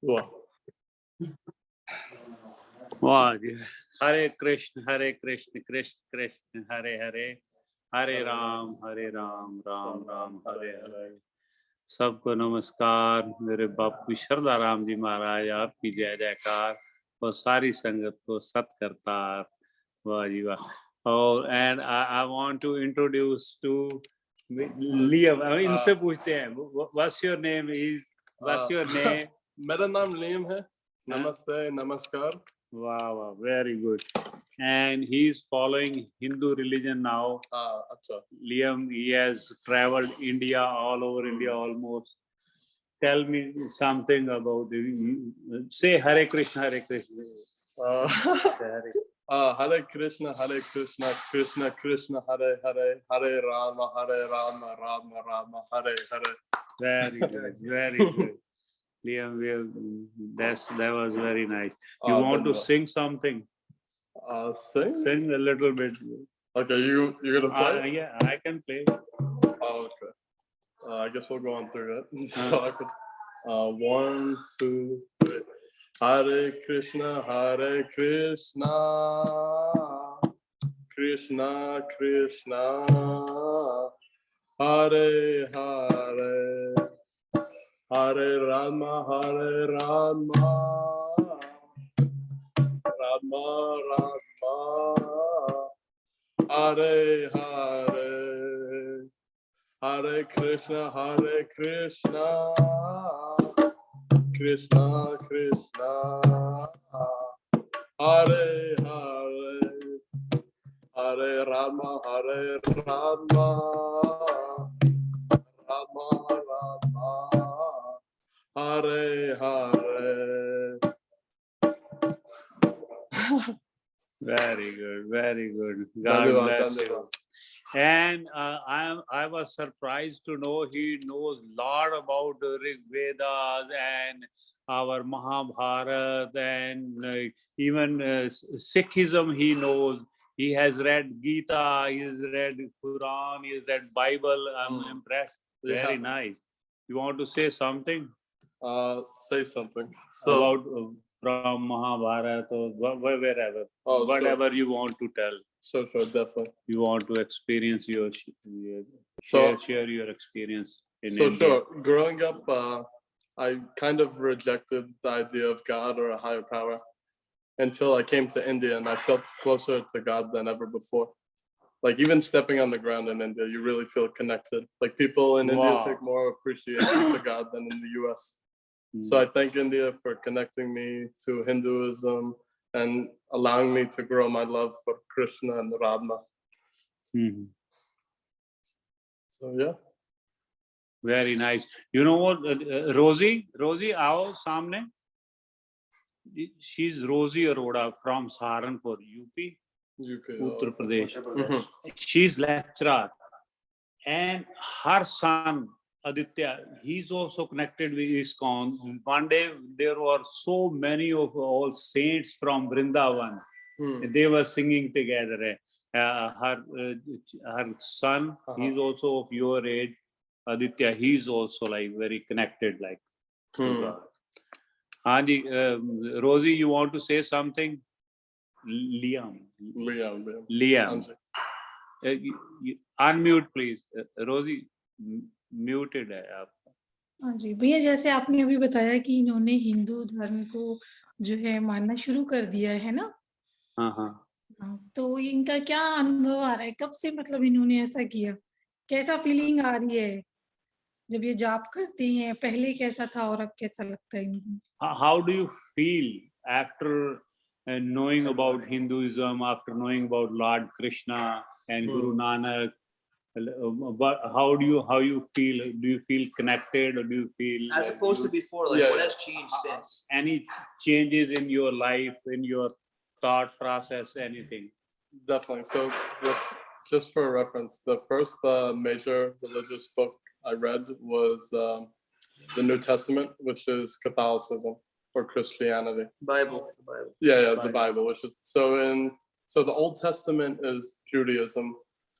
Wow. Wow. Hare Krishna, Krishna Krishna, Hare Hare, Hare Ram, Ram Ram, Hare Hare. सबको नमस्कार। मेरे बापू श्रद्धा राम जी महाराज आपकी जय जयकार और सारी संगत को सत करतार। वाह जी वाह। और and I want to introduce to Liam. इनसे पूछते हैं what's your name is, what's your name? मेरा नाम लियम है। नमस्ते, नमस्कार। Wow, wow, very good. And he is following Hindu religion now. अच्छा. Liam, he has traveled India, all over India almost. Tell me something about it. Say Hare Krishna, Hare Krishna. Hare Krishna, Krishna Krishna, Hare Hare, Hare Rama, Rama Rama, Hare Hare. Very good, very good. Liam, that was very nice. You want to sing something? Sing a little bit. Okay, you're gonna play? Yeah, I can play. Okay. I guess we'll go on through it. So I could. 1, 2, 3. Hare Krishna, Krishna Krishna, Hare Hare, Hare Rama, Rama Rama, Hare Hare, Hare Krishna, Krishna Krishna, Hare Hare, Hare Rama, Rama Rama, Hare Hare. Very good, very good. God bless you. And I was surprised to know he knows a lot about the Rig Vedas and our Mahabharata and even Sikhism he knows. He has read Gita, he has read Quran, he has read Bible. I'm impressed. Very nice. You want to say something? Say something. About from Mahabharata or wherever. Whatever you want to tell. Sure, definitely. You want to experience your share your experience in India. Sure. Growing up, I kind of rejected the idea of God or a higher power until I came to India, and I felt closer to God than ever before. Like even stepping on the ground in India, you really feel connected. Like people in India take more appreciation to God than in the US. So I thank India for connecting me to Hinduism and allowing me to grow my love for Krishna and Radha. So yeah. Very nice. You know what, Rosie, आओ सामने. She's Rosie Arora from Saharanpur, UP, Uttar Pradesh. She's lecturer, and her son Aditya, he's also connected with ISKCON. One day there were so many of all saints from Vrindavan. They were singing together. Her son, he's also of your age, Aditya. He's also like very connected, like. Rosie, you want to say something? Liam. Unmute please. Rosie, muted है आप. हाँ जी भैया, जैसे आपने अभी बताया कि इन्होंने हिंदू धर्म को जो है मानना शुरू कर दिया है ना. तो इनका क्या अनुभव आ रहा है, कब से मतलब इन्होंने ऐसा किया, कैसा फीलिंग आ रही है जब ये जाप करते हैं, पहले कैसा था और अब कैसा लगता है इनको? How do you feel after knowing about Hinduism, after knowing about Lord Krishna and Guru Nanak? But how you feel? Do you feel connected, or do you feel as opposed to before? Like what has changed since? Any changes in your life, in your thought process, anything? Definitely. So, just for reference, the first major religious book I read was the New Testament, which is Catholicism or Christianity. Bible. Yeah, the Bible, which is so the Old Testament is Judaism,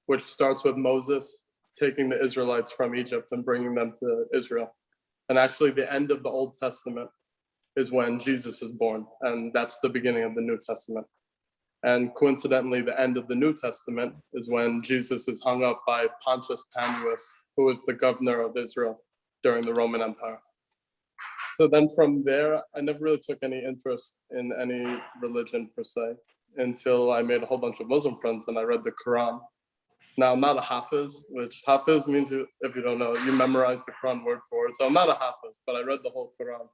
which starts with Moses taking the Israelites from Egypt and bringing them to Israel. And actually the end of the Old Testament is when Jesus is born, and that's the beginning of the New Testament. And coincidentally, the end of the New Testament is when Jesus is hung up by Pontius Pilate, who was the governor of Israel during the Roman Empire. So then from there, I never really took any interest in any religion per se until I made a whole bunch of Muslim friends and I read the Quran. Now, I'm not a Hafiz, which Hafiz means, if you don't know, you memorize the Quran word for word. So I'm not a Hafiz, but I read the whole Quran.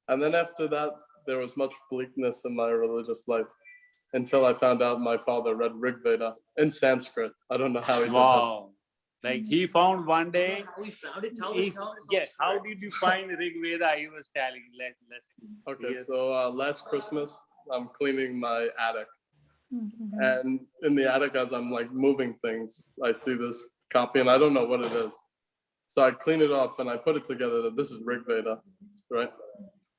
And then after that, there was much bleakness in my religious life until I found out my father read Rig Veda in Sanskrit. I don't know how he did this. Wow. Like he found one day. How we found it? Tell He, us. yes. How did you find Rig Veda? He was telling. Let's. Okay, hear. so last Christmas, I'm cleaning my attic. Mhm. And in the attic, as I'm like moving things, I see this copy and I don't know what it is. So I clean it off and I put it together that this is Rig Veda, right?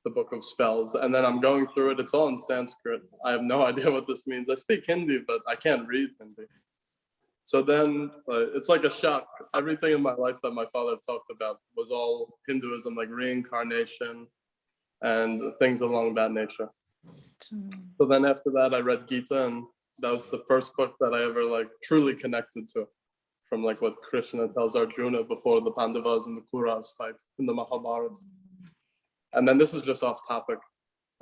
The book of spells. And then I'm going through it. It's all in Sanskrit. I have no idea what this means. I speak Hindi, but I can't read Hindi. So then it's like a shock. Everything in my life that my father talked about was all Hinduism, like reincarnation and things along that nature. So then after that, I read Gita, and that was the first book that I ever like truly connected to, from like what Krishna tells Arjuna before the Pandavas and the Kauravas fight in the Mahabharata. And then this is just off topic.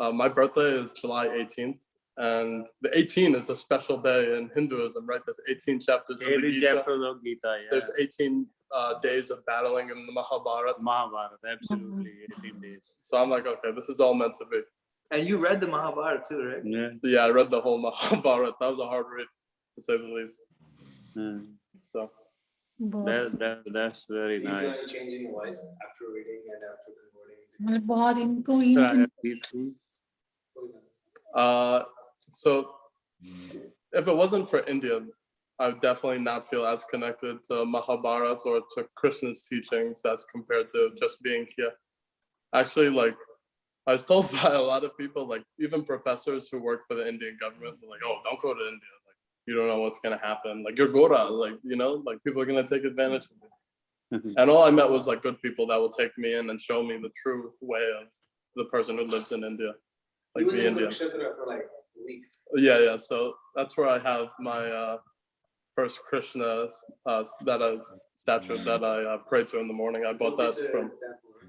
My birthday is July 18th, and the 18 is a special day in Hinduism, right? There's 18 chapters of the 80 Gita. chapters of Gita. Yeah. There's 18 days of battling in the Mahabharata. Mahabharata. Absolutely, 18 days. So I'm like, okay, this is all meant to be. And you read the Mahabharata too, right? Yeah. So yeah, I read the whole Mahabharata. That was a hard read, to say the least. Yeah. So That's very Do you feel nice. any change in your life after reading and after converting? मतलब बहुत इनको so if it wasn't for India, I would definitely not feel as connected to Mahabharata or to Krishna's teachings as compared to just being here. Actually, like I was told by a lot of people, like even professors who work for the Indian government, they're like, "Oh, don't go to India. Like you don't know what's gonna happen. Like you're Gora. Like like people are gonna take advantage of you." And all I met was like good people that will take me in and show me the true way of the person who lives in India, He like was the in Indian. Kurukshetra for like a week. Yeah. So that's where I have my first Krishna statue that I pray to in the morning. I bought that from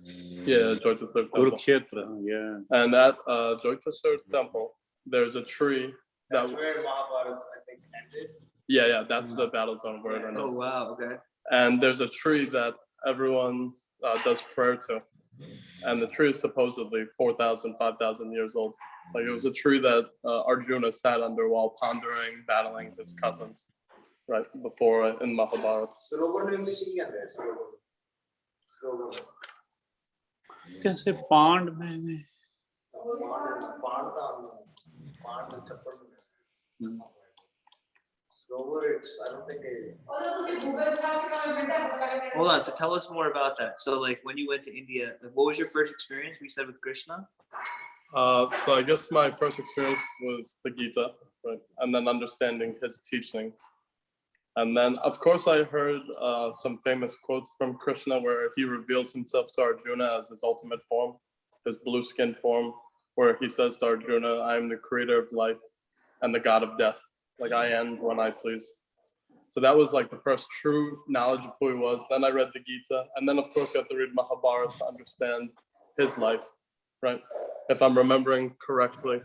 Joytasur Temple. Kurukshetra. Yeah. And at Joytasur Temple, there's a tree That's where Mahabharata, I think, ended. Yeah, that's the battle zone where it ended. Oh wow, okay. And there's a tree that everyone does prayer to. And the tree is supposedly 4,000, 5,000 years old. Like it was a tree that Arjuna sat under while pondering, battling his cousins, right before in Mahabharata. Sarovar in English ही कहते हैं Sarovar. कैसे पांड में Pond chapter में. Sarovar, I don't think Hold on. So tell us more about that. So like when you went to India, like, what was your first experience? We said with Krishna. So I guess my first experience was the Gita, right? And then understanding his teachings. And then, of course, I heard some famous quotes from Krishna where he reveals himself to Arjuna as his ultimate form, his blue-skinned form, where he says to Arjuna, "I am the creator of life and the god of death. Like I end when I please." So that was like the first true knowledge of who he was. Then I read the Gita. And then, of course, you have to read Mahabharata to understand his life, right? If I'm remembering correctly,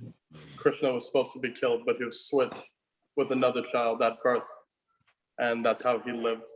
Krishna was supposed to be killed, but he was switched with another child at birth. And that's how he lived.